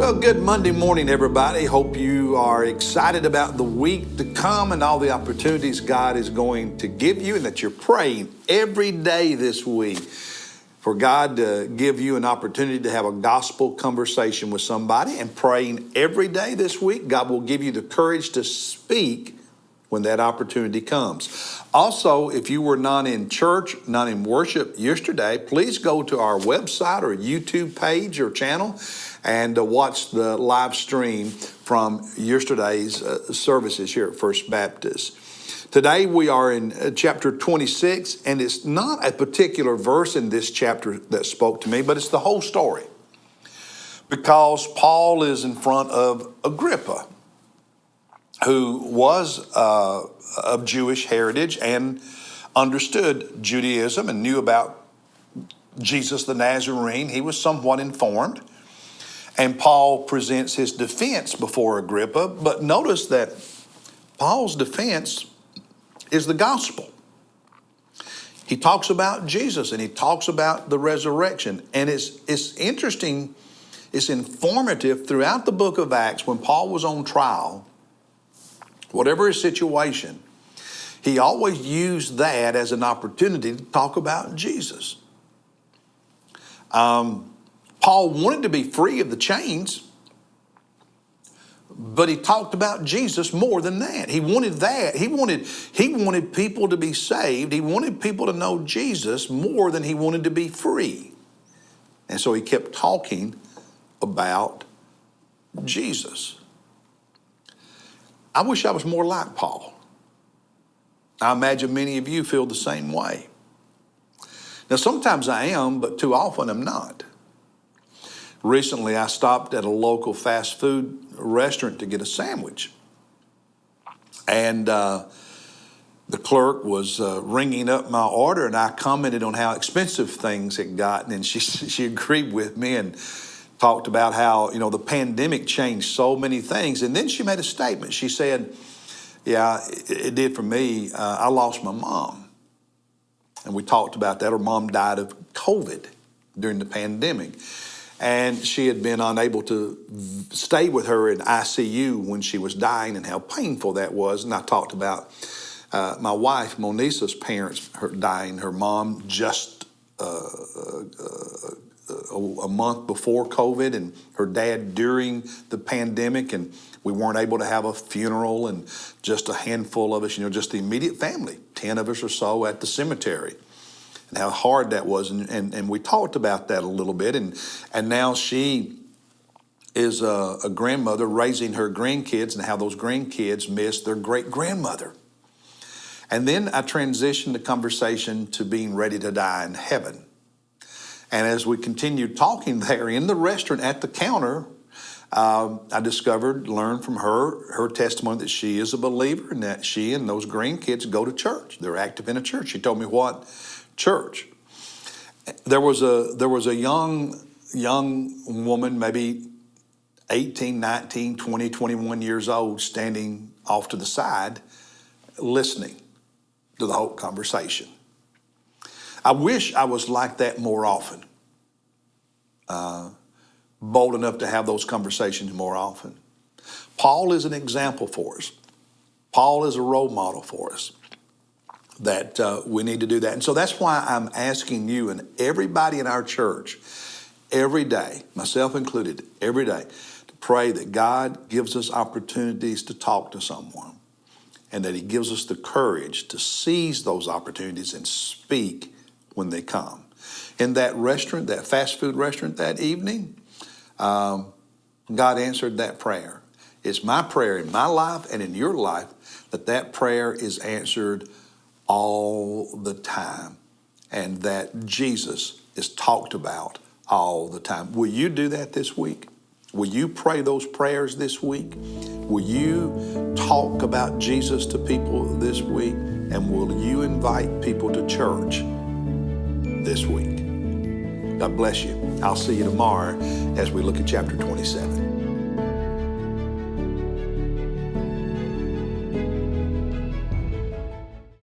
Well, good Monday morning, everybody. Hope you are excited about the week to come and all the opportunities God is going to give you, and that you're praying every day this week for God to give you an opportunity to have a gospel conversation with somebody, and praying every day this week, God will give you the courage to speak when that opportunity comes. Also, if you were not in church, not in worship yesterday, please go to our website or YouTube page or channel and watch the live stream from yesterday's services here at First Baptist. Today we are in chapter 26, and it's not a particular verse in this chapter that spoke to me, but it's the whole story. Because Paul is in front of Agrippa, who was of Jewish heritage and understood Judaism and knew about Jesus the Nazarene. He was somewhat informed. And Paul presents his defense before Agrippa, but notice that Paul's defense is the gospel. He talks about Jesus and he talks about the resurrection. And it's interesting, it's informative throughout the book of Acts. When Paul was on trial, whatever his situation, he always used that as an opportunity to talk about Jesus. Paul wanted to be free of the chains, but he talked about Jesus more than that. He wanted that. He wanted people to be saved. He wanted people to know Jesus more than he wanted to be free. And so he kept talking about Jesus. I wish I was more like Paul. I imagine many of you feel the same way. Now, sometimes I am, but too often I'm not. Recently, I stopped at a local fast food restaurant to get a sandwich. And the clerk was ringing up my order, and I commented on how expensive things had gotten. And she agreed with me and talked about how, the pandemic changed so many things. And then she made a statement. She said, yeah, it did for me. I lost my mom. And we talked about that. Her mom died of COVID during the pandemic. And she had been unable to stay with her in ICU when she was dying, and how painful that was. And I talked about my wife, Monisa's parents, her dying. Her mom just a month before COVID, and her dad during the pandemic, and we weren't able to have a funeral, and just a handful of us, just the immediate family, 10 of us or so at the cemetery, and how hard that was. And we talked about that a little bit, and now she is a grandmother raising her grandkids, and how those grandkids miss their great-grandmother. And then I transitioned the conversation to being ready to die in heaven. And as we continued talking there in the restaurant at the counter, I learned from her testimony that she is a believer, and that she and those grandkids go to church. They're active in a church. She told me what church. There was a young woman, maybe 18, 19, 20, 21 years old, standing off to the side, listening to the whole conversation. I wish I was like that more often, bold enough to have those conversations more often. Paul is an example for us. Paul is a role model for us, that we need to do that. And so that's why I'm asking you and everybody in our church every day, myself included, every day, to pray that God gives us opportunities to talk to someone, and that he gives us the courage to seize those opportunities and speak when they come. In that restaurant, that fast food restaurant that evening, God answered that prayer. It's my prayer in my life and in your life that prayer is answered all the time, and that Jesus is talked about all the time. Will you do that this week? Will you pray those prayers this week? Will you talk about Jesus to people this week? And will you invite people to church this week? God bless you. I'll see you tomorrow as we look at chapter 27.